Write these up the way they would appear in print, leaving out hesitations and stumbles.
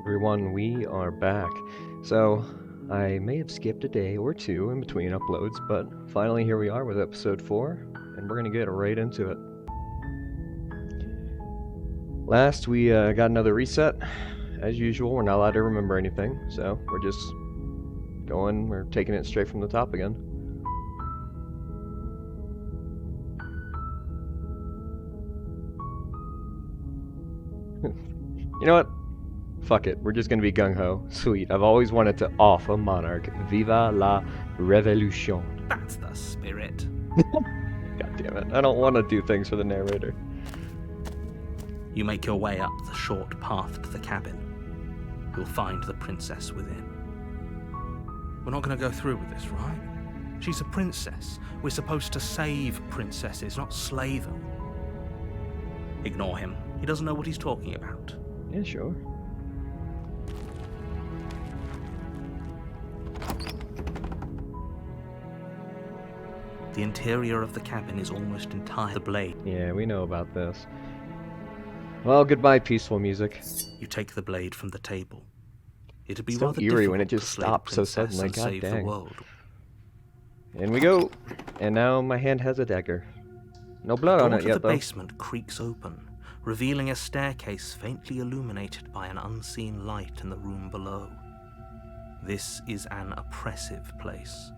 Everyone, we are back. So, I may have skipped a day or two in between uploads, but finally here we are with episode 4, and we're gonna get right into it. Last, we got another reset. As usual, we're not allowed to remember anything, so we're just we're taking it straight from the top again. You know what? Fuck it, we're just gonna be gung-ho. Sweet, I've always wanted to off a monarch. Viva la revolution. That's the spirit. God damn it, I don't want to do things for the narrator. You make your way up the short path to the cabin. You'll find the princess within. We're not going to go through with this, right? She's a princess. We're supposed to save princesses, not slay them. Ignore him. He doesn't know what he's talking about. Yeah, sure. The interior of the cabin is almost entirely the blade. Yeah, we know about this. Well, goodbye, peaceful music. You take the blade from the table. It'd be So rather eerie when it difficult just to slay the stops so princess suddenly, and god save the dang. world. In we go. And now my hand has a dagger. No blood on it yet, The though. basement creaks open, revealing a staircase faintly illuminated by an unseen light in the room below. This is an oppressive place.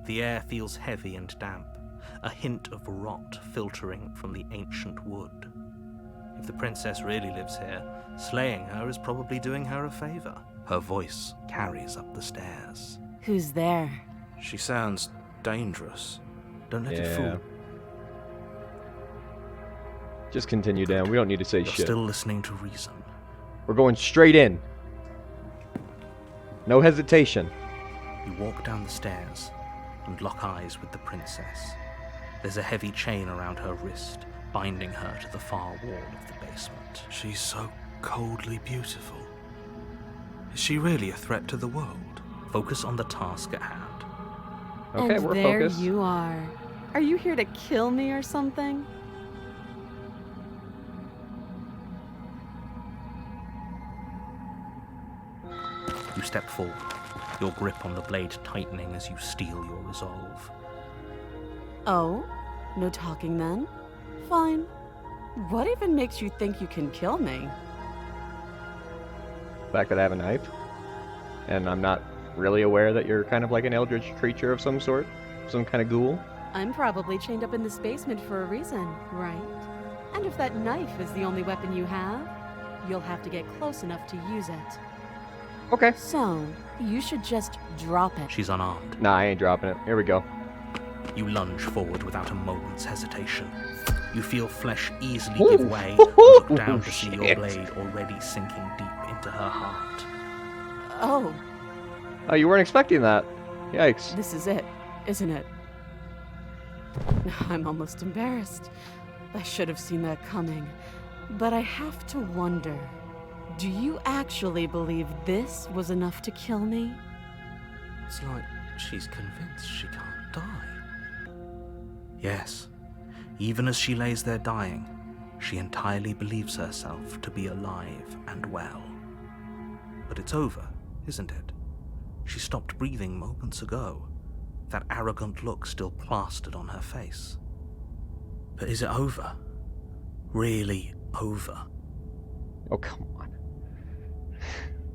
The air feels heavy and damp, a hint of rot filtering from the ancient wood. If the princess really lives here, slaying her is probably doing her a favor. Her voice carries up the stairs. Who's there? She sounds dangerous. Don't let it fool Yeah. you. Just continue down. We don't need to say You're shit. still listening to reason. We're going straight in. No hesitation. You walk down the stairs and lock eyes with the princess. There's a heavy chain around her wrist, binding her to the far wall of the basement. She's so coldly beautiful. Is she really a threat to the world? Focus on the task at hand. Okay, and we're there focused. you are. Are you here to kill me or something? You step forward, your grip on the blade tightening as you steel your resolve. Oh? No talking then? Fine. What even makes you think you can kill me? The fact that I have a knife. And I'm not really aware that you're kind of like an eldritch creature of some sort. Some kind of ghoul. I'm probably chained up in this basement for a reason, right? And if that knife is the only weapon you have, you'll have to get close enough to use it. Okay. So, you should just drop it. She's unarmed. Nah, I ain't dropping it. Here we go. You lunge forward without a moment's hesitation. You feel flesh easily Ooh. give way, and look down to see your Shit. blade already sinking deep into her heart. Oh, Oh, you weren't expecting that. Yikes. this is it, isn't it? I'm almost embarrassed. I should have seen that coming. But I have to wonder, do you actually believe this was enough to kill me? It's like she's convinced she can't die. Yes, even as she lays there dying, she entirely believes herself to be alive and well. But it's over, isn't it? She stopped breathing moments ago, that arrogant look still plastered on her face. But is it over? Really over? Oh, come on.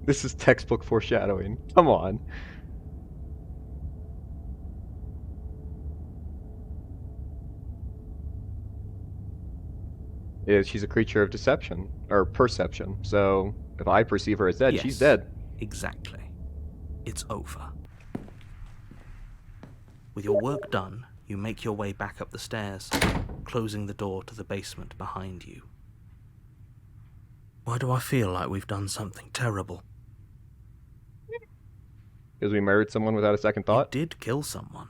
This is textbook foreshadowing. Come on. Yeah, she's a creature of deception, or perception. So, if I perceive her as dead, she's Yes, dead. Exactly. It's over. With your work done, you make your way back up the stairs, closing the door to the basement behind you. Why do I feel like we've done something terrible? Because we murdered someone without a second You thought? did kill someone.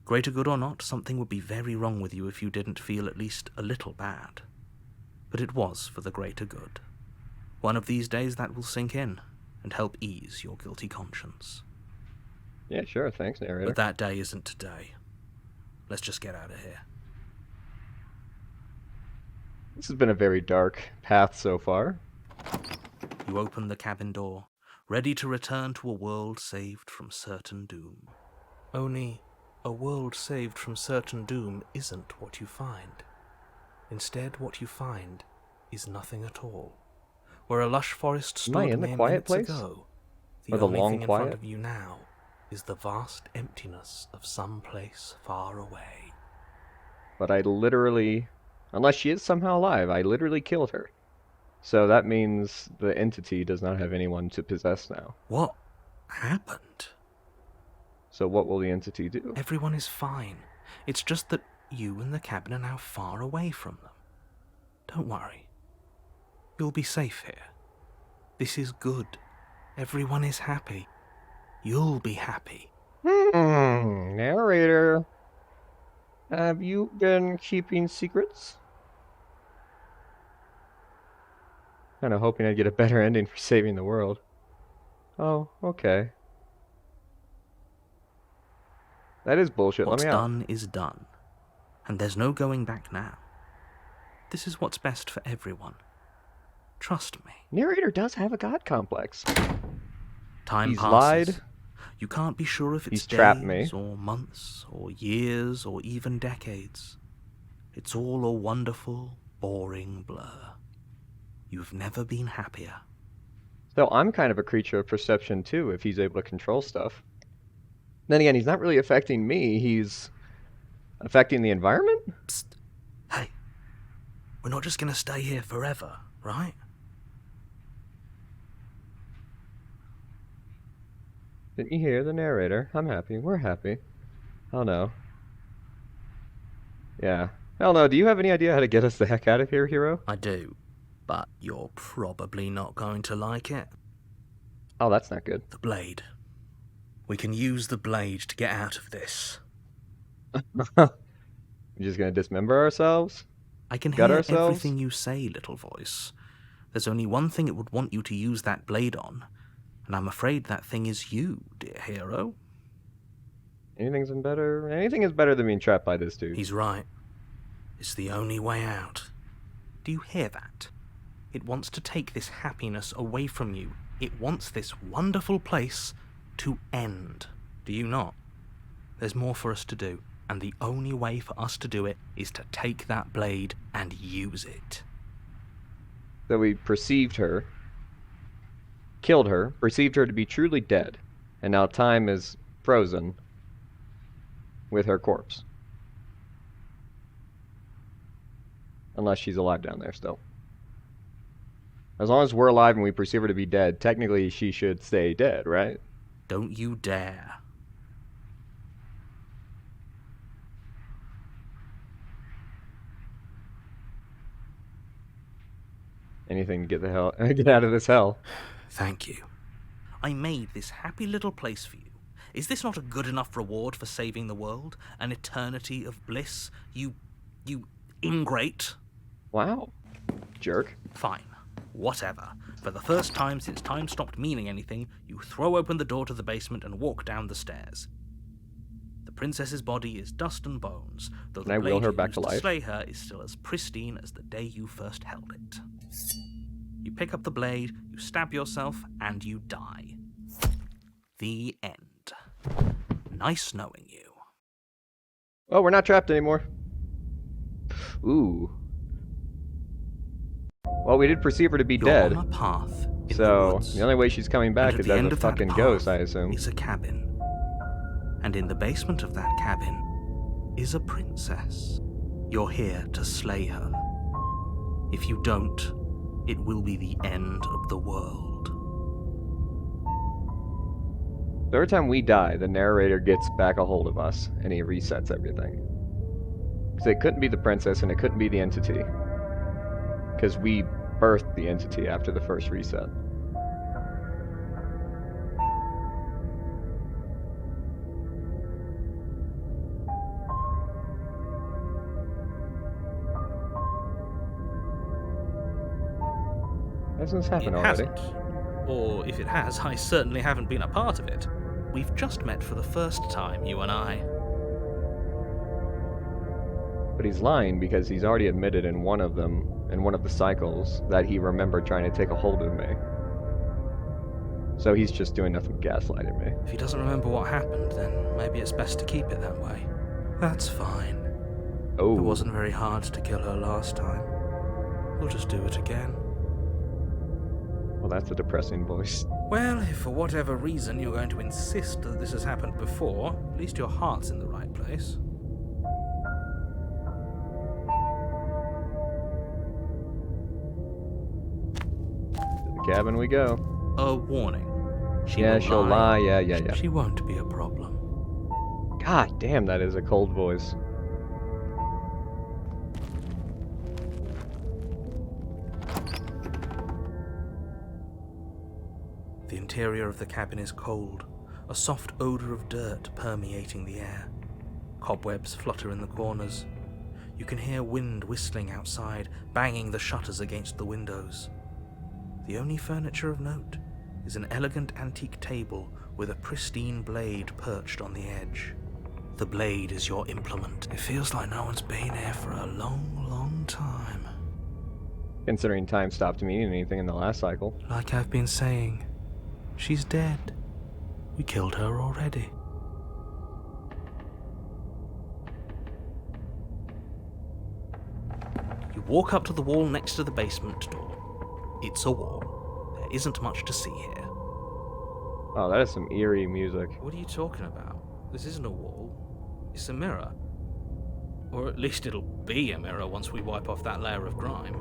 Greater good or not, something would be very wrong with you if you didn't feel at least a little bad. But it was for the greater good. One of these days that will sink in and help ease your guilty conscience. Yeah, sure. Thanks, narrator. But that day isn't today. Let's just get out of here. This has been a very dark path so far. You open the cabin door, ready to return to a world saved from certain doom. Only, a world saved from certain doom isn't what you find. Instead, what you find is nothing at all. Where a lush forest Am I stood in the mere quiet minutes place? ago, Or the the only long thing in front quiet? of you now is the vast emptiness of some place far away. But I literally, unless she is somehow alive, I literally killed her. So that means the entity does not have anyone to possess now. What happened? So what will the entity do? Everyone is fine. It's just that you and the cabin are now far away from them. Don't worry. You'll be safe here. This is good. Everyone is happy. You'll be happy. Narrator. Have you been keeping secrets? Kinda hoping I'd get a better ending for saving the world. Oh, okay. That is bullshit. What's Let me out. done is done. And there's no going back now. This is what's best for everyone. Trust me. Narrator does have a god complex. Time He's passes. lied. You can't be sure if it's He's trapped days me. or months or years or even decades. It's all a wonderful, boring blur. You've never been happier. So I'm kind of a creature of perception too, if he's able to control stuff. Then again, he's not really affecting me, he's affecting the environment? Psst. Hey, we're not just gonna stay here forever, right? Didn't you hear the narrator? I'm happy. We're happy. Oh no. Yeah. Hell no, do you have any idea how to get us the heck out of here, hero? I do, but you're probably not going to like it. Oh, that's not good. The blade. We can use the blade to get out of this. We're just gonna dismember ourselves? I can Gut hear ourselves? everything you say, little voice. There's only one thing it would want you to use that blade on, and I'm afraid that thing is you, dear hero. Anything is better than being trapped by this dude. He's right. It's the only way out. Do you hear that? It wants to take this happiness away from you. It wants this wonderful place to end. Do you not? There's more for us to do, and the only way for us to do it is to take that blade and use it. So we perceived her, killed her, perceived her to be truly dead, and now time is frozen with her corpse. Unless she's alive down there still. As long as we're alive and we perceive her to be dead, technically she should stay dead, right? Don't you dare. Anything to get the hell get out of this hell. Thank you. I made this happy little place for you. Is this not a good enough reward for saving the world? An eternity of bliss? You ingrate? Wow. Jerk. Fine. Whatever. For the first time since time stopped meaning anything, you throw open the door to the basement and walk down the stairs. The princess's body is dust and bones, though Can the I wheel blade her you back used to life? slay her is still as pristine as the day you first held it. You pick up the blade, you stab yourself, and you die. The end. Nice knowing you. Oh, we're not trapped anymore. Ooh. Well, we did perceive her to be You're dead. on a path in the So, woods. the only way she's coming back And at is the as end a of that fucking path ghost, I assume. is a cabin. And in the basement of that cabin is a princess. You're here to slay her. If you don't, it will be the end of the world. So every time we die, the narrator gets back a hold of us, and he resets everything. Because it couldn't be the princess, and it couldn't be the entity. Because we birthed the entity after the first reset. Hasn't this happened It already? hasn't. Or if it has, I certainly haven't been a part of it. We've just met for the first time, you and I. But he's lying because he's already admitted in one of them, in one of the cycles, that he remembered trying to take a hold of me. So he's just doing nothing but gaslighting me. If he doesn't remember what happened, then maybe it's best to keep it that way. That's fine. Oh. It wasn't very hard to kill her last time. We'll just do it again. Well, that's a depressing voice. Well, if for whatever reason you're going to insist that this has happened before, at least your heart's in the right place. To the cabin we go. A warning. She'll lie. Yeah. She won't be a problem. God damn, that is a cold voice. The interior of the cabin is cold, a soft odor of dirt permeating the air. Cobwebs flutter in the corners. You can hear wind whistling outside, banging the shutters against the windows. The only furniture of note is an elegant antique table with a pristine blade perched on the edge. The blade is your implement. It feels like no one's been here for a long, long time. Considering time stopped meaning anything in the last cycle. Like I've been saying, she's dead. We killed her already. You walk up to the wall next to the basement door. It's a wall. There isn't much to see here. Oh, that is some eerie music. What are you talking about? This isn't a wall. It's a mirror. Or at least it'll be a mirror once we wipe off that layer of grime.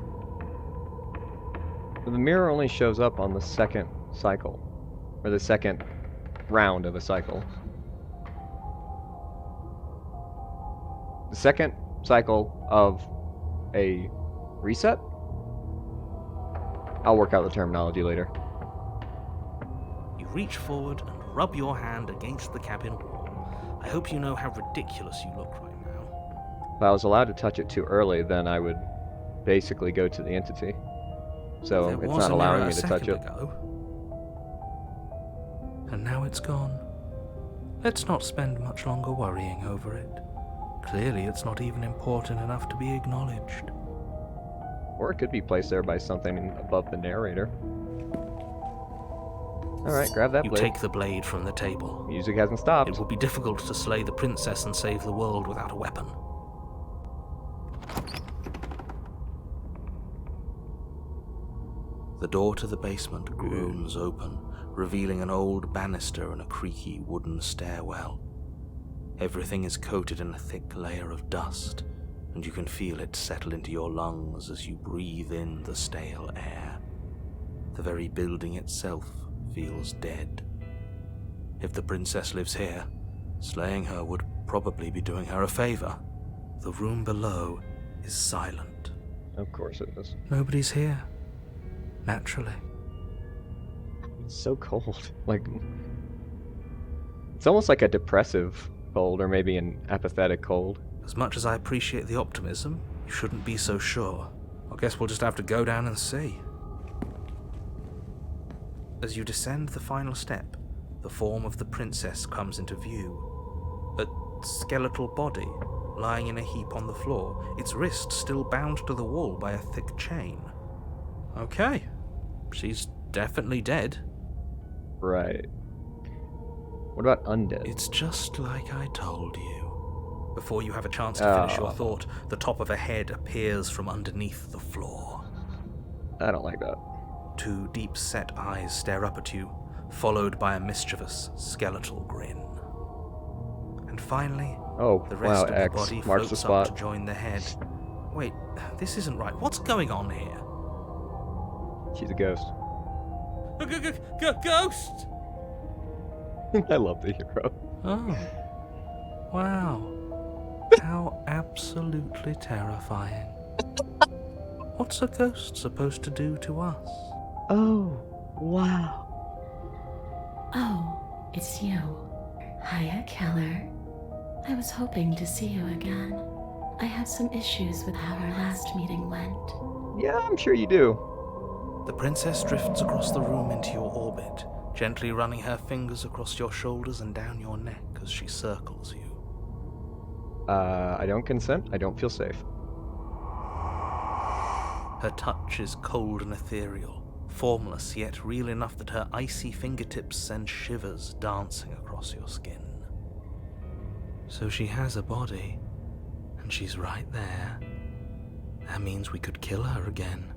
The mirror only shows up on the second cycle. Or the second round of a cycle. The second cycle of a reset? I'll work out the terminology later. You reach forward and rub your hand against the cabin wall. I hope you know how ridiculous you look right now. If I was allowed to touch it too early, then I would basically go to the entity. So There it's was not a allowing mirror me a to touch second it. ago. And now it's gone. Let's not spend much longer worrying over it. Clearly it's not even important enough to be acknowledged. Or it could be placed there by something above the narrator. Alright, grab that You blade. take the blade from the table. Music hasn't stopped. It will be difficult to slay the princess and save the world without a weapon. The door to the basement groans open, revealing an old banister and a creaky wooden stairwell. Everything is coated in a thick layer of dust, and you can feel it settle into your lungs as you breathe in the stale air. The very building itself feels dead. If the princess lives here, slaying her would probably be doing her a favor. The room below is silent. Of course it is. Nobody's here. Naturally. It's so cold. Like, it's almost like a depressive cold, or maybe an apathetic cold. As much as I appreciate the optimism, you shouldn't be so sure. I guess we'll just have to go down and see. As you descend the final step, the form of the princess comes into view. A skeletal body, lying in a heap on the floor, its wrist still bound to the wall by a thick chain. Okay, she's definitely dead. Right. What about undead? It's just like I told you. Before you have a chance to finish your thought, the top of a head appears from underneath the floor. I don't like that. Two deep-set eyes stare up at you, followed by a mischievous, skeletal grin. And finally, Oh, the rest wow, of X the body marks the floats up to spot. join the head. Wait, this isn't right. What's going on here? She's a ghost. Ghost! I love the hero. Oh. Wow. How absolutely terrifying. What's a ghost supposed to do to us? Oh, wow. Oh, it's you. Hiya, Keller. I was hoping to see you again. I have some issues with how our last meeting went. Yeah, I'm sure you do. The princess drifts across the room into your orbit, gently running her fingers across your shoulders and down your neck as she circles you. I don't consent. I don't feel safe. Her touch is cold and ethereal, formless yet real enough that her icy fingertips send shivers dancing across your skin. So she has a body, and she's right there. That means we could kill her again,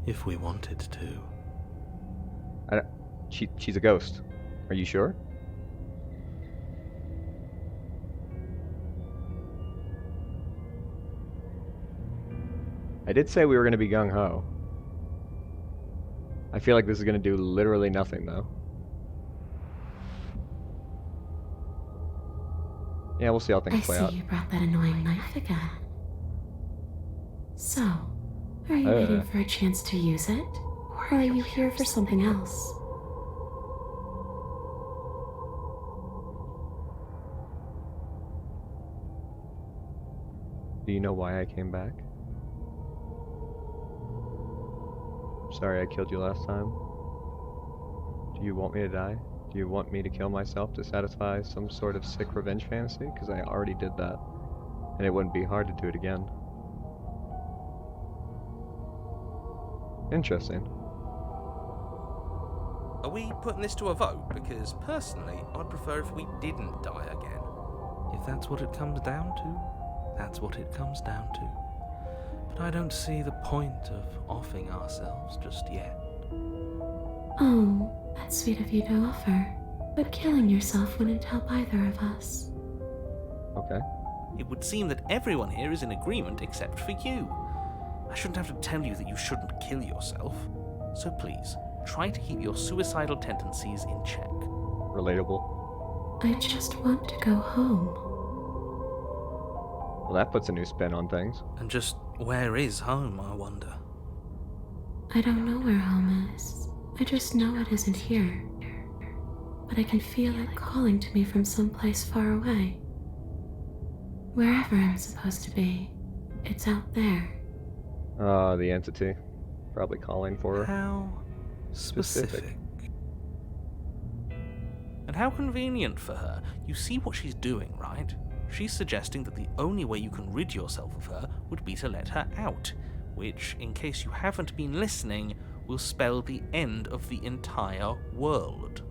if we wanted to. She's a ghost. Are you sure? I did say we were going to be gung-ho. I feel like this is going to do literally nothing, though. Yeah, we'll see how things play out. I see you brought that annoying knife again. So, are you waiting for a chance to use it? Or are you here for something else? Do you know why I came back? Sorry I killed you last time. Do you want me to die? Do you want me to kill myself to satisfy some sort of sick revenge fantasy? Because I already did that. And it wouldn't be hard to do it again. Interesting. Are we putting this to a vote? Because personally, I'd prefer if we didn't die again. If that's what it comes down to, that's what it comes down to. But I don't see the point of offing ourselves just yet. Oh, that's sweet of you to offer. But killing yourself wouldn't help either of us. Okay. It would seem that everyone here is in agreement except for you. I shouldn't have to tell you that you shouldn't kill yourself. So please, try to keep your suicidal tendencies in check. Relatable. I just want to go home. Well, that puts a new spin on things. And just where is home, I wonder? I don't know where home is. I just know it isn't here. But I can feel it calling to me from someplace far away. Wherever I'm supposed to be, it's out there. The entity. Probably calling for her. How specific. And how convenient for her. You see what she's doing, right? She's suggesting that the only way you can rid yourself of her would be to let her out, which, in case you haven't been listening, will spell the end of the entire world.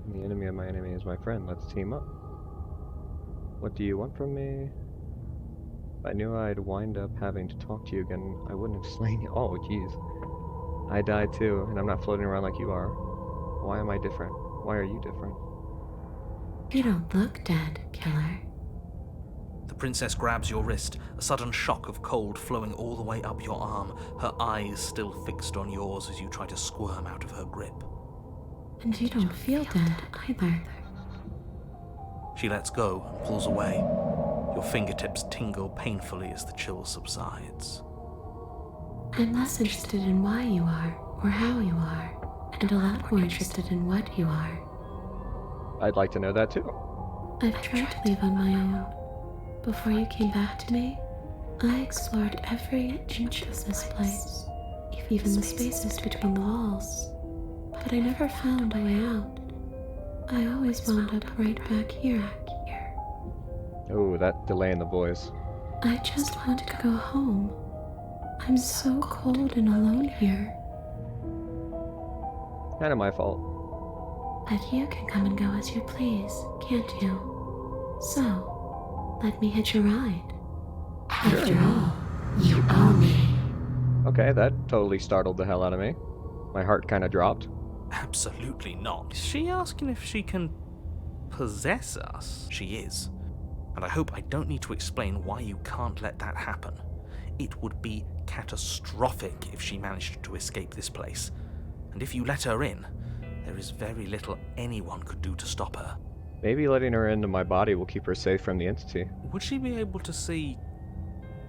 The enemy of my enemy is my friend. Let's team up. What do you want from me? If I knew I'd wind up having to talk to you again, I wouldn't have slain you. Oh, jeez. I died too, and I'm not floating around like you are. Why am I different? Why are you different? You don't look dead, killer. The princess grabs your wrist, a sudden shock of cold flowing all the way up your arm, her eyes still fixed on yours as you try to squirm out of her grip. And you don't feel dead either. She lets go and pulls away. Your fingertips tingle painfully as the chill subsides. I'm less interested in why you are, or how you are, and a lot more interested in what you are. I'd like to know that too. I've tried to leave on my own. Before you came back to me, I explored every inch of this place, even the spaces between the walls. But I never found a way out. I always wound up right back here. Oh, that delay in the voice. I just want to go home. I'm so cold and alone here. Kinda my fault. But you can come and go as you please, can't you? So, let me hitch a ride. After all, you owe me. Okay, that totally startled the hell out of me. My heart kinda dropped. Absolutely not. Is she asking if she can possess us? She is. And I hope I don't need to explain why you can't let that happen. It would be catastrophic if she managed to escape this place. And if you let her in, there is very little anyone could do to stop her. Maybe letting her into my body will keep her safe from the entity. Would she be able to see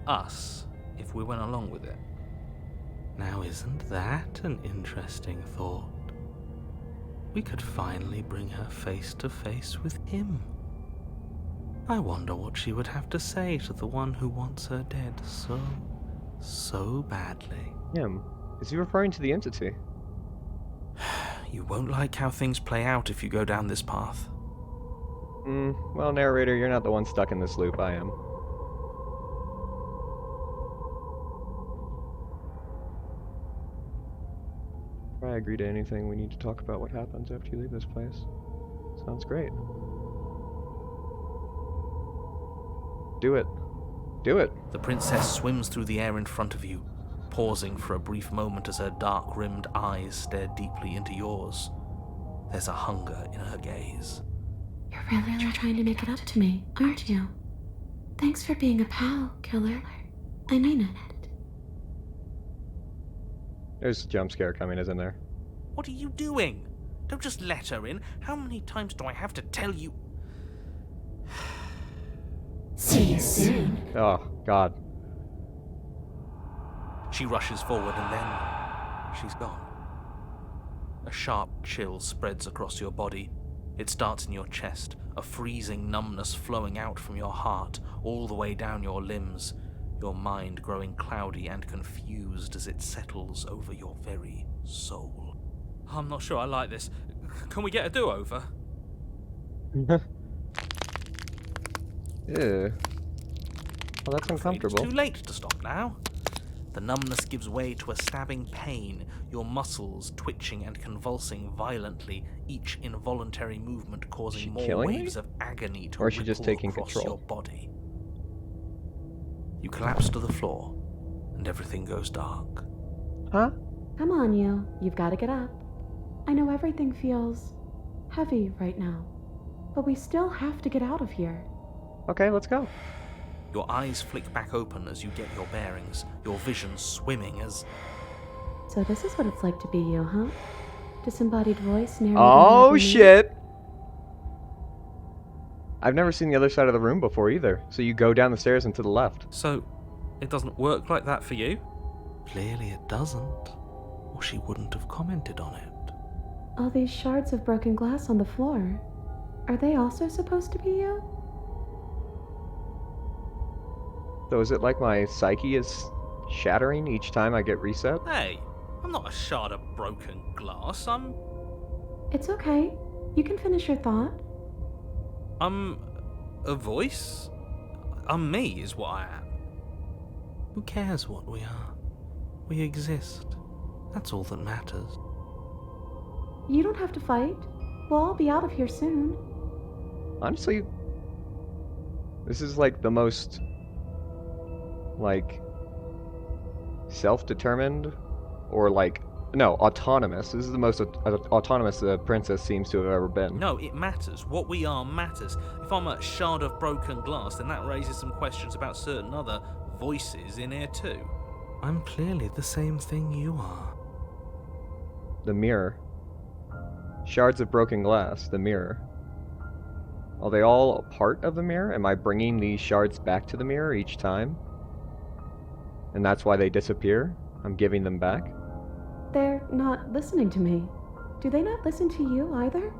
us if we went along with it? Now, isn't that an interesting thought? We could finally bring her face to face with him. I wonder what she would have to say to the one who wants her dead so badly. Him? Is he referring to the entity? You won't like how things play out if you go down this path. Well, narrator, you're not the one stuck in this loop, I am. If I agree to anything, we need to talk about what happens after you leave this place. Sounds great. Do it. Do it. The princess swims through the air in front of you, pausing for a brief moment as her dark-rimmed eyes stare deeply into yours. There's a hunger in her gaze. You're really trying to make it up to me, aren't you? Thanks for being a pal, killer. I mean it. There's a jump scare coming, isn't there? What are you doing? Don't just let her in. How many times do I have to tell you? See you soon. Oh, God. She rushes forward and then she's gone. A sharp chill spreads across your body. It starts in your chest, a freezing numbness flowing out from your heart all the way down your limbs, your mind growing cloudy and confused as it settles over your very soul. I'm not sure I like this. Can we get a do-over? Ew. Well, that's uncomfortable. It's too late to stop now. The numbness gives way to a stabbing pain, your muscles twitching and convulsing violently, each involuntary movement causing more waves of agony to ripple across your body. You collapse to the floor, and everything goes dark. Huh? Come on, you. You've got to get up. I know everything feels heavy right now, but we still have to get out of here. Okay, let's go. Your eyes flick back open as you get your bearings, your vision swimming as... So this is what it's like to be you, huh? Disembodied voice narrating. Oh, shit! I've never seen the other side of the room before either. So you go down the stairs and to the left. So, it doesn't work like that for you? Clearly it doesn't, or she wouldn't have commented on it. All these shards of broken glass on the floor. Are they also supposed to be you? So is it like my psyche is shattering each time I get reset? Hey, I'm not a shard of broken glass. It's okay. You can finish your thought. I'm a voice? I'm me is what I am. Who cares what we are? We exist. That's all that matters. You don't have to fight. We'll all be out of here soon. Honestly, this is like the most, like, self-determined, or like, no, autonomous. This is the most autonomous the princess seems to have ever been. No, it matters. What we are matters. If I'm a shard of broken glass, then that raises some questions about certain other voices in here too. I'm clearly the same thing you are. The mirror. Shards of broken glass, the mirror. Are they all a part of the mirror? Am I bringing these shards back to the mirror each time? And that's why they disappear? I'm giving them back? They're not listening to me. Do they not listen to you either?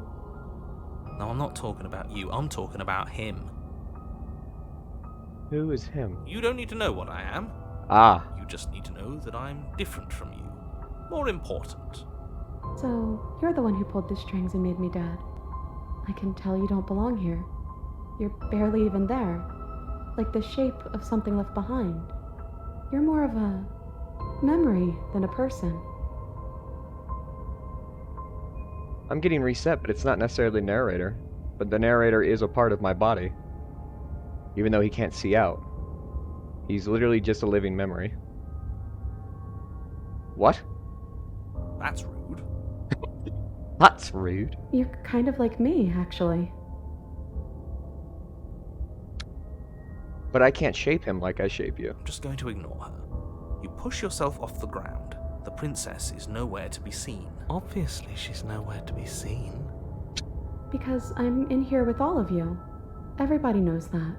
No, I'm not talking about you. I'm talking about him. Who is him? You don't need to know what I am. Ah. You just need to know that I'm different from you. More important. So, you're the one who pulled the strings and made me dead. I can tell you don't belong here. You're barely even there. Like the shape of something left behind. You're more of a memory than a person. I'm getting reset, but it's not necessarily the narrator. But the narrator is a part of my body. Even though he can't see out. He's literally just a living memory. What? That's rude. That's rude. You're kind of like me, actually. But I can't shape him like I shape you. I'm just going to ignore her. You push yourself off the ground. The princess is nowhere to be seen. Obviously, she's nowhere to be seen. Because I'm in here with all of you. Everybody knows that.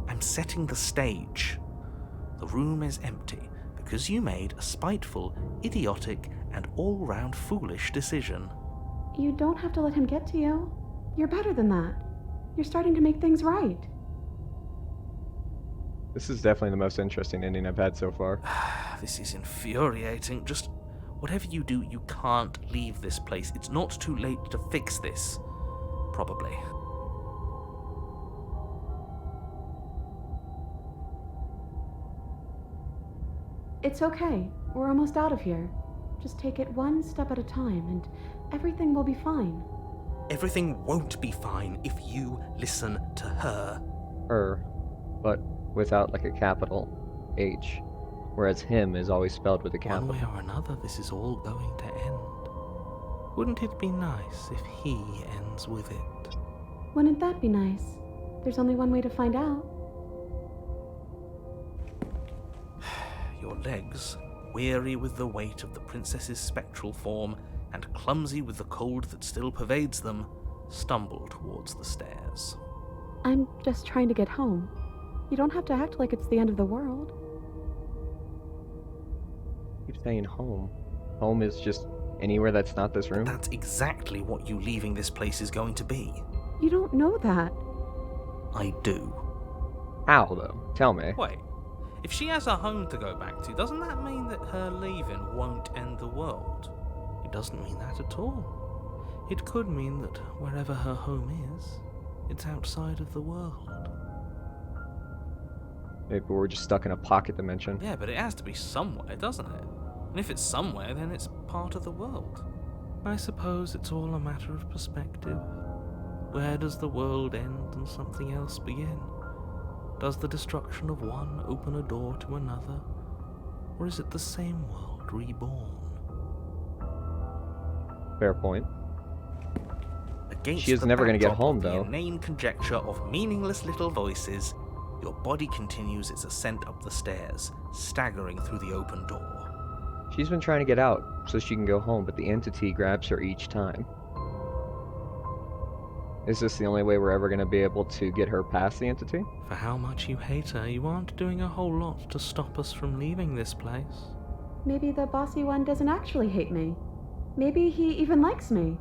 I'm setting the stage. The room is empty because you made a spiteful, idiotic, and all-round foolish decision. You don't have to let him get to you. You're better than that. You're starting to make things right. This is definitely the most interesting ending I've had so far. This is infuriating. Just whatever you do, you can't leave this place. It's not too late to fix this. Probably. It's okay. We're almost out of here. Just take it one step at a time, and everything will be fine. Everything won't be fine if you listen to her. Her, but without like a capital H, whereas him is always spelled with a One capital. way or another, this is all going to end. Wouldn't it be nice if he ends with it? Wouldn't that be nice? There's only one way to find out. Your legs, weary with the weight of the princess's spectral form and clumsy with the cold that still pervades them, stumble towards the stairs. I'm just trying to get home. You don't have to act like it's the end of the world. Keep saying home. Home is just anywhere that's not this room. That's exactly what you leaving this place is going to be. You don't know that. I do. How though? Tell me. Wait, if she has a home to go back to, doesn't that mean that her leaving won't end the world? It doesn't mean that at all. It could mean that wherever her home is, it's outside of the world. Maybe we're just stuck in a pocket dimension. Yeah, but it has to be somewhere, doesn't it? And if it's somewhere, then it's part of the world. I suppose it's all a matter of perspective. Where does the world end and something else begin? Does the destruction of one open a door to another? Or is it the same world reborn? Fair point. Against She is the never gonna get backdrop home, of the though. inane conjecture of meaningless little voices, your body continues its ascent up the stairs, staggering through the open door. She's been trying to get out so she can go home, but the entity grabs her each time. Is this the only way we're ever going to be able to get her past the entity? For how much you hate her, you aren't doing a whole lot to stop us from leaving this place. Maybe the bossy one doesn't actually hate me. Maybe he even likes me.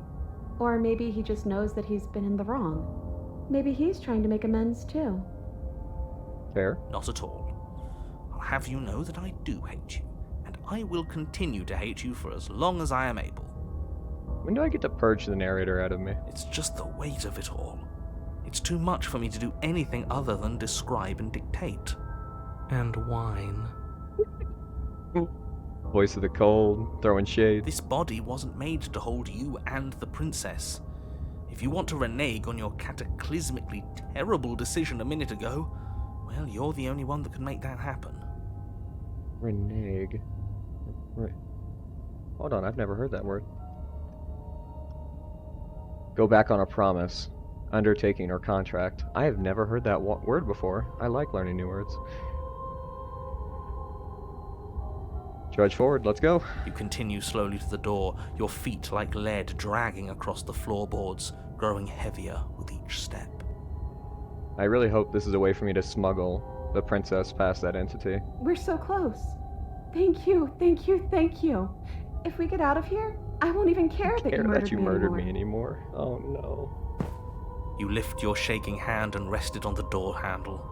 Or maybe he just knows that he's been in the wrong. Maybe he's trying to make amends too. Fair. Not at all. I'll have you know that I do hate you, and I will continue to hate you for as long as I am able. When do I get to purge the narrator out of me? It's just the weight of it all. It's too much for me to do anything other than describe and dictate. And whine. Voice of the cold, throwing shade. This body wasn't made to hold you and the princess. If you want to renege on your cataclysmically terrible decision a minute ago, well, you're the only one that can make that happen. Renege. Hold on, I've never heard that word. Go back on a promise, undertaking, or contract. I have never heard that word before. I like learning new words. Trudge forward, let's go. You continue slowly to the door, your feet like lead dragging across the floorboards, growing heavier with each step. I really hope this is a way for me to smuggle the princess past that entity. We're so close. Thank you, thank you, thank you. If we get out of here, I won't even care that you murdered me anymore. Oh no. You lift your shaking hand and rest it on the door handle,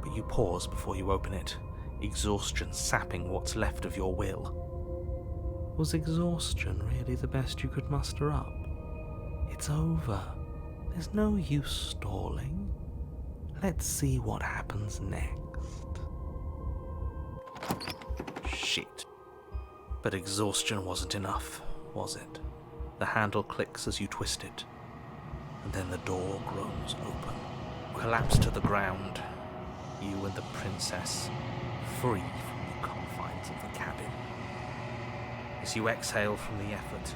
but you pause before you open it, exhaustion sapping what's left of your will. Was exhaustion really the best you could muster up? It's over. There's no use stalling. Let's see what happens next. Shit. But exhaustion wasn't enough, was it? The handle clicks as you twist it, and then the door groans open. Collapse to the ground, you and the princess, free from the confines of the cabin. As you exhale from the effort,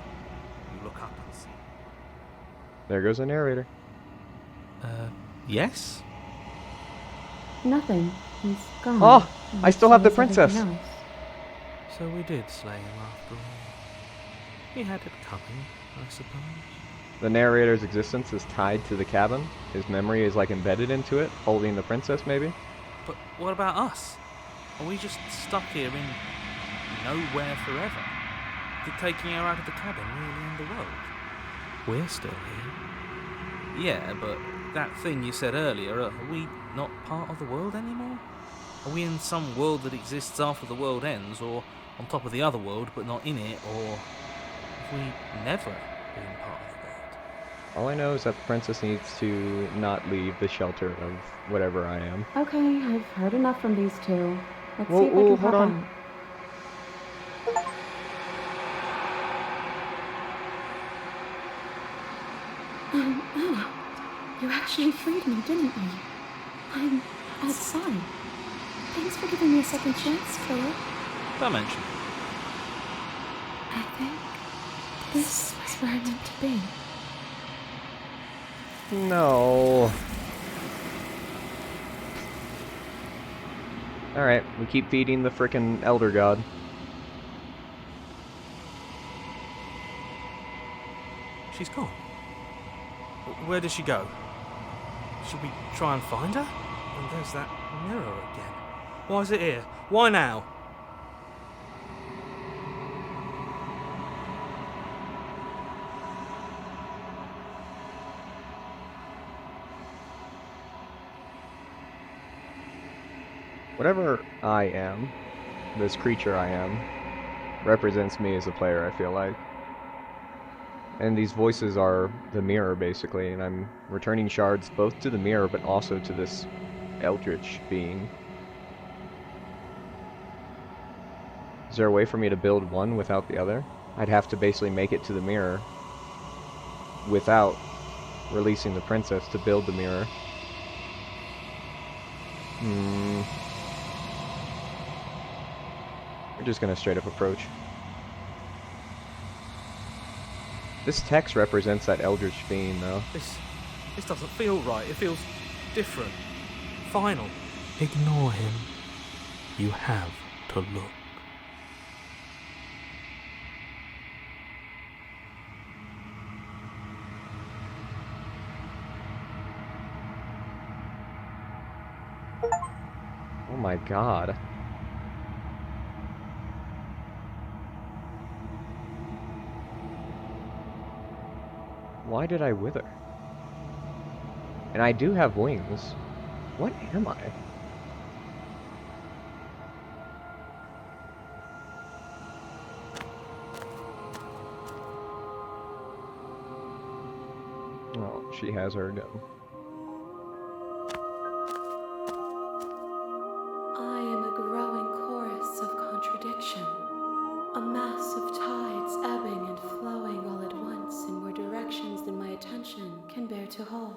you look up and see... There goes the narrator. Yes? Nothing. He's gone. Oh, I And still so have the is everything princess. else. So we did slay him after all. He had it coming, I suppose. The narrator's existence is tied to the cabin. His memory is like embedded into it, holding the princess maybe. But what about us? Are we just stuck here in nowhere forever? Did taking her out of the cabin really end the world? We're still here. Yeah, but that thing you said earlier, are we not part of the world anymore? Are we in some world that exists after the world ends, or on top of the other world but not in it, or have we never been part of the world? All I know is that the princess needs to not leave the shelter of whatever I am. Okay, I've heard enough from these two. Let's Whoa, see if I whoa, can hold hop on. out. actually freed me, didn't you? I'm outside. Thanks for giving me a second chance, Philip. Dimension. I think this is where I'm meant to be. No. Alright, we keep feeding the frickin' Elder God. She's gone. Where did she go? Should we try and find her? And there's that mirror again. Why is it here? Why now? Whatever I am, this creature I am, represents me as a player, I feel like. And these voices are the mirror, basically, and I'm returning shards both to the mirror, but also to this eldritch being. Is there a way for me to build one without the other? I'd have to basically make it to the mirror without releasing the princess to build the mirror. We're just gonna straight up approach. This text represents that eldritch being, though. This doesn't feel right. It feels different. Final. Ignore him. You have to look. Oh my god. Why did I wither? And I do have wings. What am I? Oh, she has her gun. I am a growing chorus of contradiction, a mass of tides ebbing and flowing all at once in more directions than my attention can bear to hold.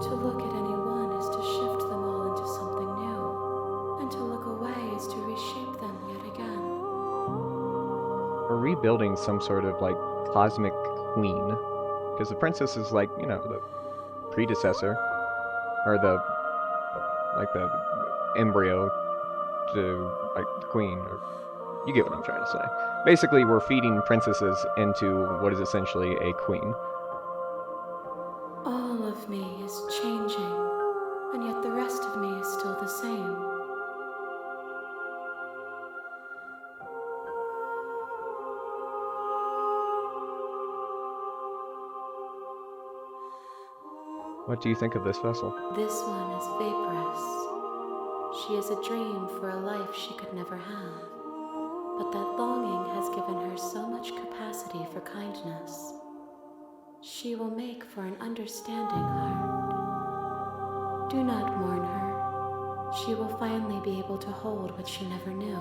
To look at any one is to shift them all into something new, and to look away is to reshape them yet again. We're rebuilding some sort of, like, cosmic queen. Because the princess is, like, you know, the predecessor. Or the embryo to, like, the queen. Or, you get what I'm trying to say. Basically, we're feeding princesses into what is essentially a queen. All of me is changing, and yet the rest of me is still the same. What do you think of this vessel? This one is vaporous. She is a dream for a life she could never have. But that longing has given her so much capacity for kindness. She will make for an understanding heart. Do not mourn her. She will finally be able to hold what she never knew.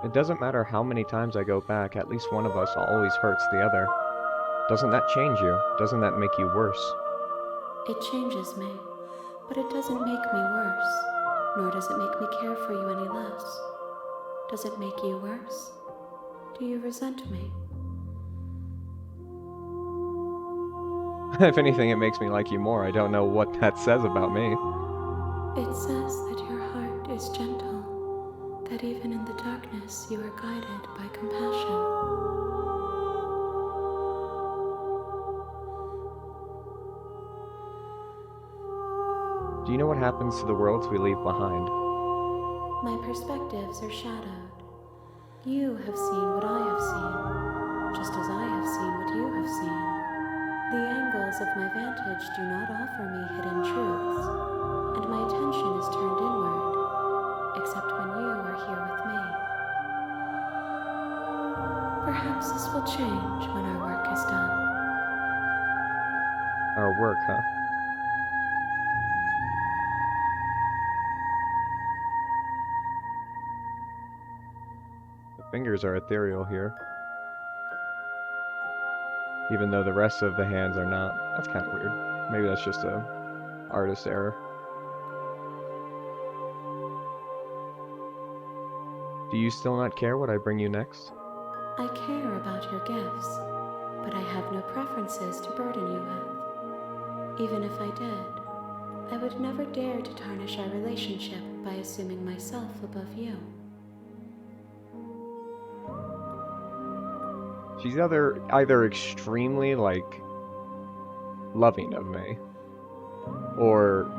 It doesn't matter how many times I go back, at least one of us always hurts the other. Doesn't that change you? Doesn't that make you worse? It changes me, but it doesn't make me worse, nor does it make me care for you any less. Does it make you worse? Do you resent me? If anything, it makes me like you more. I don't know what that says about me. It says that your heart is gentle, that even in the darkness you are guided by compassion. Do you know what happens to the worlds we leave behind? My perspectives are shadowed. You have seen what I have seen, just as I have seen what you have seen. The angles of my vantage do not offer me hidden truths, and my attention is turned inward, except when you are here with me. Perhaps this will change when our work is done. Our work, huh? The fingers are ethereal here. Even though the rest of the hands are not. That's kind of weird. Maybe that's just a artist error. Do you still not care what I bring you next? I care about your gifts, but I have no preferences to burden you with. Even if I did, I would never dare to tarnish our relationship by assuming myself above you. She's either extremely, like, loving of me, or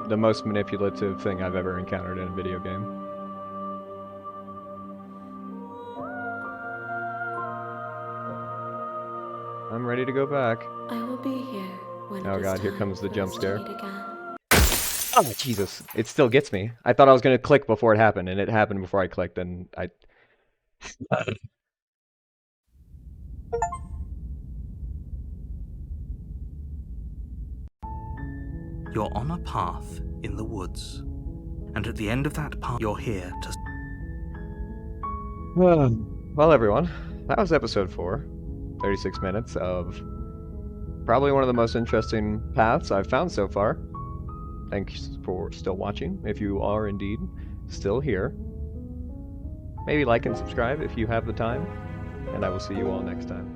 the most manipulative thing I've ever encountered in a video game. I'm ready to go back. I will be here when Oh it is god, here time comes the for jump us to scare. meet again. Oh, Jesus. It still gets me. I thought I was going to click before it happened, and it happened before I clicked, and I... You're on a path in the woods, and at the end of that path, you're here to... Well, everyone, that was episode 4. 36 minutes of probably one of the most interesting paths I've found so far. Thanks for still watching, if you are indeed still here. Maybe like and subscribe if you have the time, and I will see you all next time.